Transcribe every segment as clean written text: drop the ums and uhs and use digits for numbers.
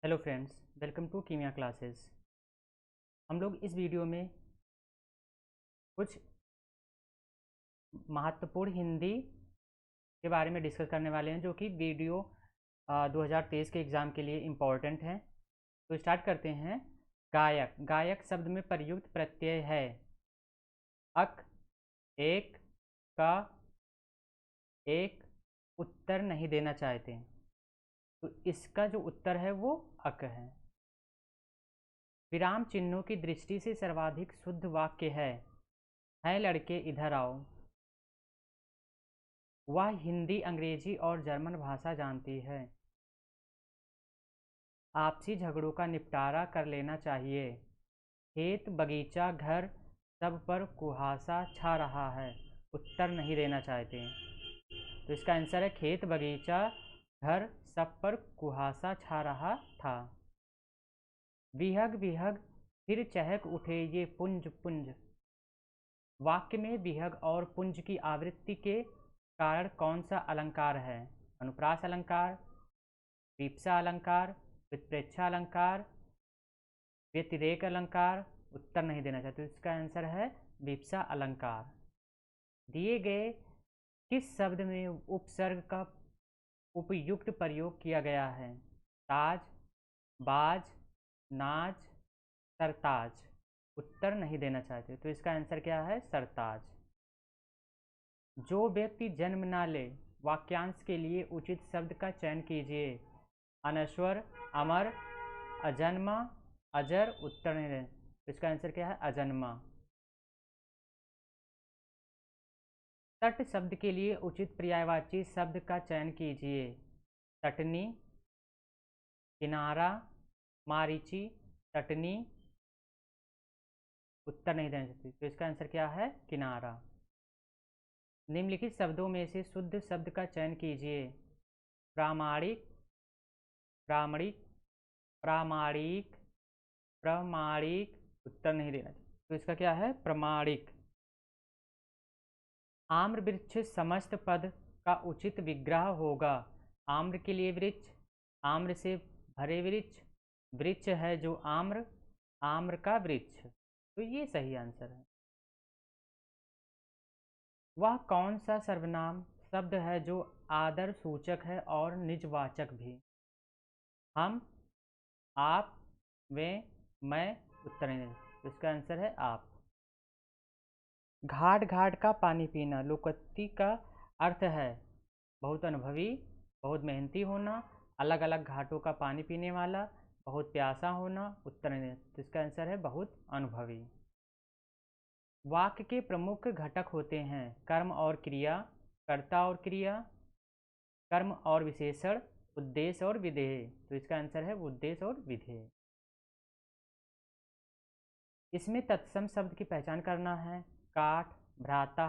Hello friends, welcome to Kimiya classes. हम लोग इस वीडियो में कुछ महत्वपूर्ण हिंदी के बारे में डिस्कस करने वाले हैं जो कि वीडियो 2023 के एग्ज़ाम के लिए इम्पॉर्टेंट हैं। तो स्टार्ट करते हैं। गायक गायक शब्द में प्रयुक्त प्रत्यय है अक, एक, का, एक। उत्तर नहीं देना चाहते, तो इसका जो उत्तर है वो अक है। विराम चिन्हों की दृष्टि से सर्वाधिक शुद्ध वाक्य है लड़के इधर आओ। वह हिंदी, अंग्रेजी और जर्मन भाषा जानती है। आपसी झगड़ों का निपटारा कर लेना चाहिए। खेत, बगीचा, घर सब पर कुहासा छा रहा है। उत्तर नहीं देना चाहते, तो इसका आंसर है खेत, बगीचा, घर सब पर कुहासा छा रहा था। विहग विहग फिर चहक उठे ये पुंज पुंज। वाक्य में विहग और पुंज की आवृत्ति के कारण कौन सा अलंकार है? अनुप्रास अलंकार, विप्सा अलंकार, विप्रेक्षा अलंकार, व्यतिरेक अलंकार। उत्तर नहीं देना चाहते, तो इसका आंसर है विप्सा अलंकार। दिए गए किस शब्द में उपसर्ग का उपयुक्त प्रयोग किया गया है? ताज, बाज, नाज, सरताज। उत्तर नहीं देना चाहते, तो इसका आंसर क्या है? सरताज। जो व्यक्ति जन्म ना ले, वाक्यांश के लिए उचित शब्द का चयन कीजिए। अनश्वर, अमर, अजन्मा, अजर। उत्तर नहीं देना, तो इसका आंसर क्या है? अजन्मा। तट शब्द के लिए उचित पर्यायवाची शब्द का चयन कीजिए। तटनी, किनारा, मारीची, तटनी। उत्तर नहीं देना चाहती, तो इसका आंसर क्या है? किनारा। निम्नलिखित शब्दों में से शुद्ध शब्द का चयन कीजिए। प्रामाणिक, प्रामाणिक, प्रामाणिक, प्रामाणिक। उत्तर नहीं देना चाहिए, तो इसका क्या है? प्रमाणिक। आम्र वृक्ष समस्त पद का उचित विग्रह होगा। आम्र के लिए वृक्ष, आम्र से भरे वृक्ष, वृक्ष है जो आम्र, आम्र का वृक्ष। तो ये सही आंसर है। वह कौन सा सर्वनाम शब्द है जो आदर सूचक है और निजवाचक भी? हम, आप, वे, मैं। उत्तर नहीं देना, तो इसका आंसर है आप। घाट घाट का पानी पीना लोकोक्ति का अर्थ है बहुत अनुभवी, बहुत मेहनती होना, अलग अलग घाटों का पानी पीने वाला, बहुत प्यासा होना। उत्तर नहीं देना, तो इसका आंसर है बहुत अनुभवी। वाक्य के प्रमुख घटक होते हैं कर्म और क्रिया, कर्ता और क्रिया, कर्म और विशेषण, उद्देश्य और विधेय। तो इसका आंसर है उद्देश्य और विधेय। इसमें तत्सम शब्द की पहचान करना है। काठ, भ्राता,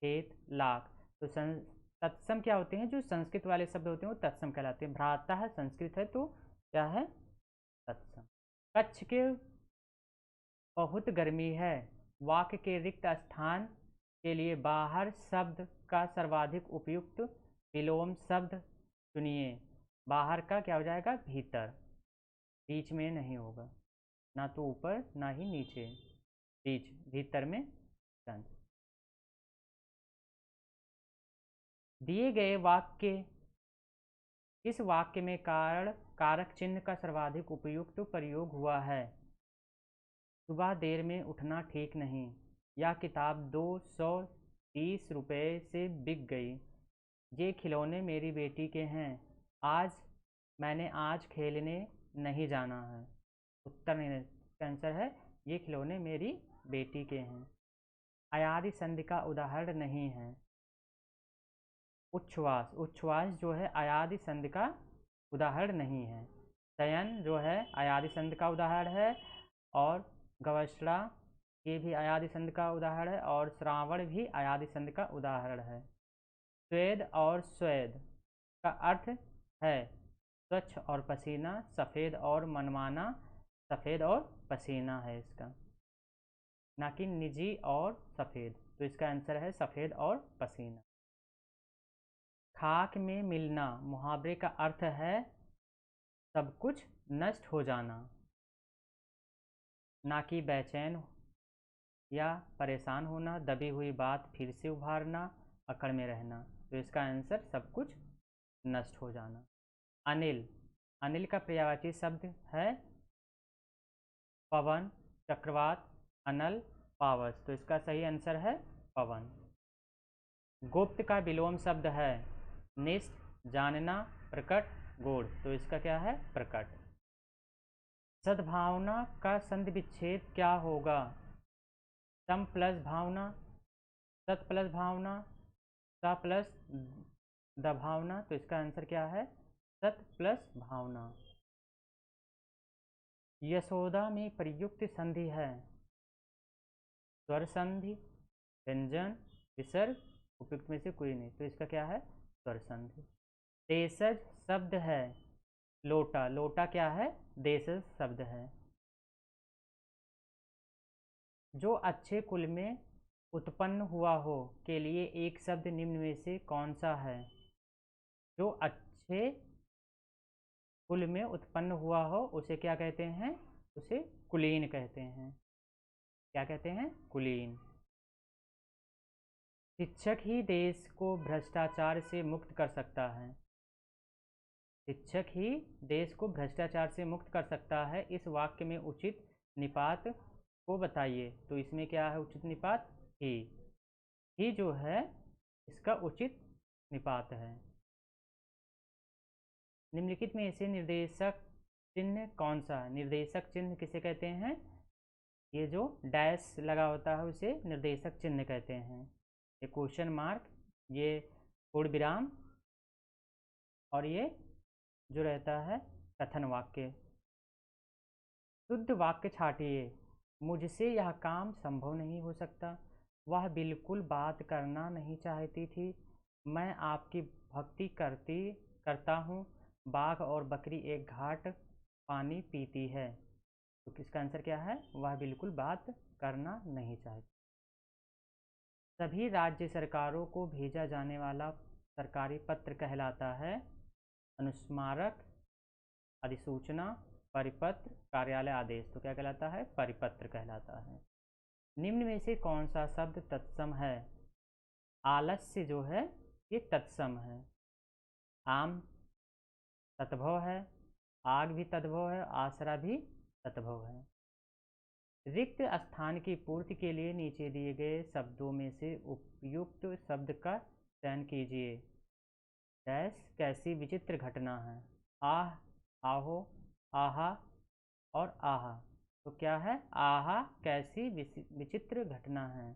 खेत, लाख। तो तत्सम क्या होते हैं? जो संस्कृत वाले शब्द होते हैं वो तत्सम कहलाते हैं। भ्राता है संस्कृत है, तो क्या है? तत्सम। कच्छ के बहुत गर्मी है। वाक्य के रिक्त स्थान के लिए बाहर शब्द का सर्वाधिक उपयुक्त विलोम शब्द चुनिए। बाहर का क्या हो जाएगा? भीतर। बीच में नहीं होगा, ना तो ऊपर ना ही नीचे, बीच, भीतर में दंत। दिए गए वाक्य, इस वाक्य में कारण कारक चिन्ह का सर्वाधिक उपयुक्त प्रयोग हुआ है। सुबह देर में उठना ठीक नहीं। यह किताब 230 रुपये से बिक गई। ये खिलौने मेरी बेटी के हैं। मैंने आज खेलने नहीं जाना है। उत्तर नहीं, इसका आंसर है ये खिलौने मेरी बेटी के हैं। अयादि संधि का उदाहरण नहीं है। उच्छ्वास, उच्छ्वास जो है अयादि संधि का उदाहरण नहीं है। शयन जो है अयादि संधि का उदाहरण है, और गवस्ड़ा ये भी अयादि संधि का उदाहरण है, और श्रावण भी अयादि संधि का उदाहरण है। स्वेद और स्वेद का अर्थ है स्वच्छ और पसीना, सफ़ेद और मनमाना। सफ़ेद और पसीना है इसका, ना कि निजी और सफ़ेद। तो इसका आंसर है सफ़ेद और पसीना। खाक में मिलना मुहावरे का अर्थ है सब कुछ नष्ट हो जाना, ना कि बेचैन या परेशान होना, दबी हुई बात फिर से उभारना, अकड़ में रहना। तो इसका आंसर सब कुछ नष्ट हो जाना। अनिल, अनिल का पर्यायवाची शब्द है पवन, चक्रवात, अनल, पावस। तो इसका सही आंसर है पवन। गुप्त का विलोम शब्द है निष्ठ, जानना, प्रकट, गूढ़। तो इसका क्या है? प्रकट। सद्भावना का संधि विच्छेद क्या होगा? सम प्लस भावना, सत प्लस भावना, सा प्लस द भावना। तो इसका आंसर क्या है? सत प्लस भावना। यशोदा में प्रयुक्त संधि है स्वर संधि, व्यंजन, विसर्ग, उपयुक्त में से कोई नहीं। तो इसका क्या है? स्वर संधि। देशज शब्द है लोटा, लोटा क्या है? देशज शब्द है। जो अच्छे कुल में उत्पन्न हुआ हो के लिए एक शब्द निम्न में से कौन सा है? जो अच्छे कुल में उत्पन्न हुआ हो उसे क्या कहते हैं? उसे कुलीन कहते हैं। क्या कहते हैं? कुलीन। शिक्षक ही देश को भ्रष्टाचार से मुक्त कर सकता है। शिक्षक ही देश को भ्रष्टाचार से मुक्त कर सकता है। इस वाक्य में उचित निपात को बताइए। तो इसमें क्या है उचित निपात? ही जो है इसका उचित निपात है। निम्नलिखित में से निर्देशक चिन्ह कौन सा है? निर्देशक चिन्ह किसे कहते हैं? ये जो डैश लगा होता है उसे निर्देशक चिन्ह कहते हैं। ये क्वेश्चन मार्क, ये पूर्ण विराम, और ये जो रहता है कथन वाक्य। शुद्ध वाक्य छाटिए। मुझसे यह काम संभव नहीं हो सकता। वह बिल्कुल बात करना नहीं चाहती थी। मैं आपकी भक्ति करता हूँ। बाघ और बकरी एक घाट पानी पीती है। तो किसका आंसर क्या है? वह बिल्कुल बात करना नहीं चाहती। सभी राज्य सरकारों को भेजा जाने वाला सरकारी पत्र कहलाता है अनुस्मारक, अधिसूचना, परिपत्र, कार्यालय आदेश। तो क्या कहलाता है? परिपत्र कहलाता है। निम्न में से कौन सा शब्द तत्सम है? आलस्य जो है ये तत्सम है। आम तद्भव है, आग भी तद्भव है, आसरा भी तद्भव है। रिक्त स्थान की पूर्ति के लिए नीचे दिए गए शब्दों में से उपयुक्त शब्द का चयन कीजिए। डैश कैसी विचित्र घटना है? आह, आहो, आहा और आहा। तो क्या है? आहा कैसी विचित्र घटना है।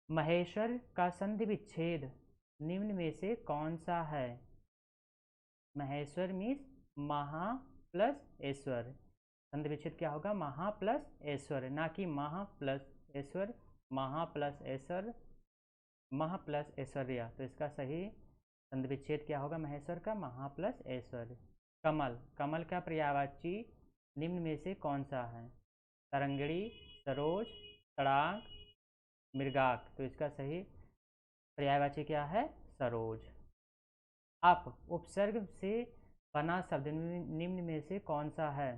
महेश्वर का संधि विच्छेद निम्न में से कौन सा है? महेश्वर मीन्स महा प्लस ऐश्वर। संधि विच्छेद क्या होगा? महा प्लस ऐश्वर, ना कि महा प्लस ऐश्वर। महा प्लस ऐश्वर, महा प्लस ऐश्वर्या। तो इसका सही संधि विच्छेद क्या होगा महेश्वर का? महा प्लस ऐश्वर्य। कमल, कमल का पर्यायवाची निम्न में से कौन सा है? तरंगिणी, सरोज, तड़ाक, मृगाक। तो इसका सही पर्यायवाची क्या है? सरोज। अप उपसर्ग से बना शब्द निम्न में से कौन सा है?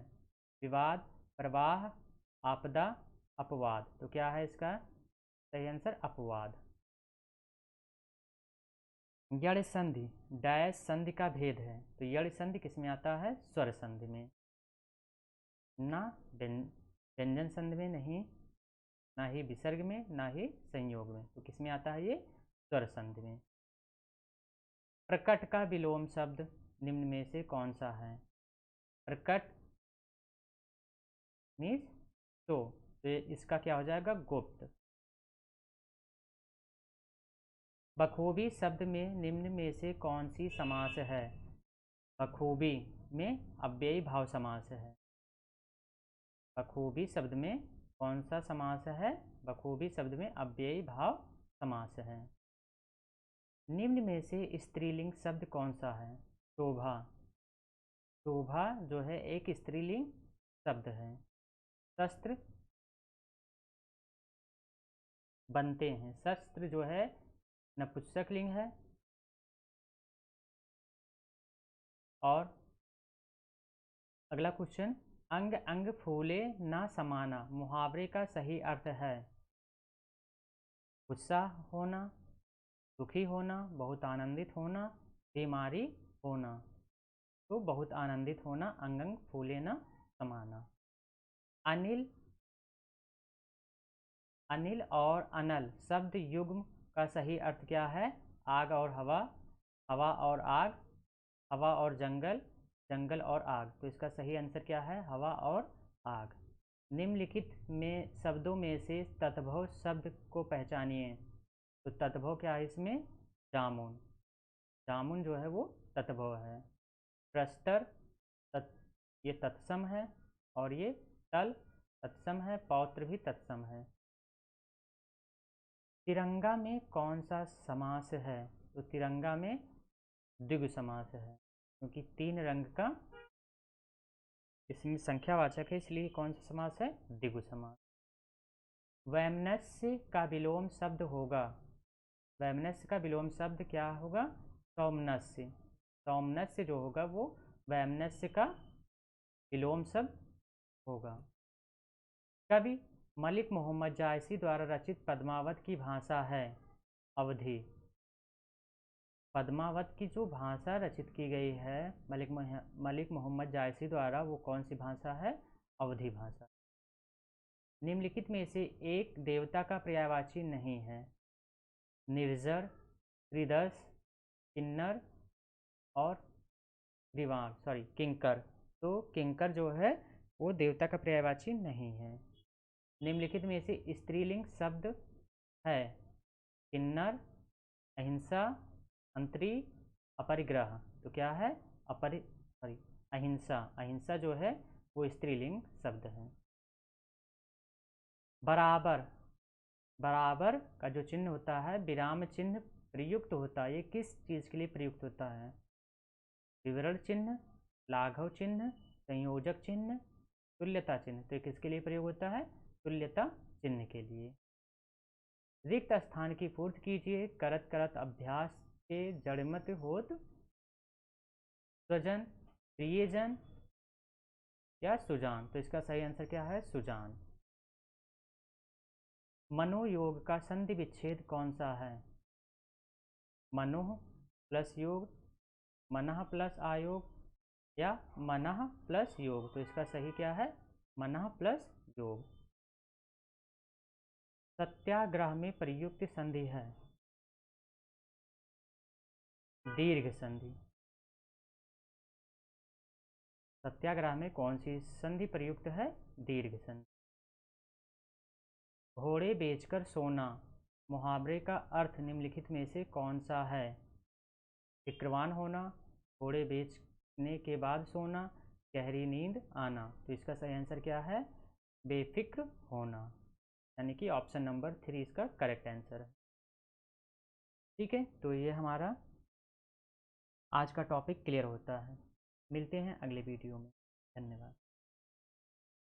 विवाद, प्रवाह, आपदा, अपवाद। तो क्या है इसका सही आंसर? अपवाद। यड़ संधि डैश संधि का भेद है। तो यड़ संधि किस में आता है? स्वर संधि में, ना व्यंजन संधि में नहीं, ना ही विसर्ग में, ना ही संयोग में। तो किस में आता है ये? स्वर संधि में। प्रकट का विलोम शब्द निम्न में से कौन सा है? प्रकट मीन्स तो इसका क्या हो जाएगा? गुप्त। बखूबी शब्द में निम्न में से कौन सी समास है? बखूबी में अव्ययी भाव समास है। बखूबी शब्द में कौन सा समास है? बखूबी शब्द में अव्ययी भाव समास है। निम्न में से स्त्रीलिंग शब्द कौन सा है? शोभा, शोभा जो है एक स्त्रीलिंग शब्द है। शस्त्र बनते हैं, शस्त्र जो है नपुंसक लिंग है। और अगला क्वेश्चन, अंग अंग फूले ना समाना, मुहावरे का सही अर्थ है गुस्सा होना, दुखी होना, बहुत आनंदित होना, बीमारी होना। तो बहुत आनंदित होना, अंग अंग फूले ना समाना। अनिल अनिल और अनल शब्द युग्म का सही अर्थ क्या है? आग और हवा, हवा और आग, हवा और जंगल, जंगल और आग। तो इसका सही आंसर क्या है? हवा और आग। निम्नलिखित में शब्दों में से तद्भव शब्द को पहचानिए। तो तद्भव क्या है इसमें? जामुन, जामुन जो है वो तद्भव है। प्रस्तर ये तत्सम है, और ये तल तत्सम है, पौत्र भी तत्सम है। तिरंगा में कौन सा समास है? तो तिरंगा में द्विगु समास है, क्योंकि 3 रंग का इसमें संख्यावाचक है, इसलिए कौन सा समास है? द्विगु समास। वैमनस्य का विलोम शब्द होगा, वैमनस्य का विलोम शब्द क्या होगा? सौमनस्य। सौमनस्य जो होगा वो वैमनस्य का विलोम शब्द होगा। कवि मलिक मोहम्मद जायसी द्वारा रचित पद्मावत की भाषा है अवधी। पद्मावत की जो भाषा रचित की गई है मलिक मोहम्मद जायसी द्वारा, वो कौन सी भाषा है? अवधी भाषा। निम्नलिखित में से एक देवता का पर्यायवाची नहीं है। निर्जर, त्रिदश, किन्नर और किंकर। तो किंकर जो है वो देवता का पर्यायवाची नहीं है। निम्नलिखित में से स्त्रीलिंग शब्द है किन्नर, अहिंसा, अंतरी, अपरिग्रह। तो क्या है? अहिंसा। अहिंसा जो है वो स्त्रीलिंग शब्द है। बराबर, बराबर का जो चिन्ह होता है विराम चिन्ह प्रयुक्त होता है, ये किस चीज़ के लिए प्रयुक्त होता है? विवरण चिन्ह, लाघव चिन्ह, संयोजक चिन्ह, तुल्यता चिन्ह। तो किसके लिए प्रयोग होता है? तुल्यता चिन्ह के लिए। रिक्त स्थान की पूर्ति कीजिए, करत करत अभ्यास के जड़मत होत स्वजन, प्रियजन या सुजान। तो इसका सही आंसर क्या है? सुजान। मनोयोग का संधि विच्छेद कौन सा है? मनोह प्लस योग, मनः प्लस आयोग या मनः प्लस योग। तो इसका सही क्या है? मनः प्लस योग। सत्याग्रह में प्रयुक्त संधि है दीर्घ संधि। सत्याग्रह में कौन सी संधि प्रयुक्त है? दीर्घ संधि। घोड़े बेचकर सोना, मुहावरे का अर्थ निम्नलिखित में से कौन सा है? फिक्रवान होना, घोड़े बेचने के बाद सोना, गहरी नींद आना। तो इसका सही आंसर क्या है? बेफिक्र होना, यानी कि ऑप्शन नंबर 3 इसका करेक्ट आंसर है। ठीक है, तो ये हमारा आज का टॉपिक क्लियर होता है। मिलते हैं अगले वीडियो में। धन्यवाद।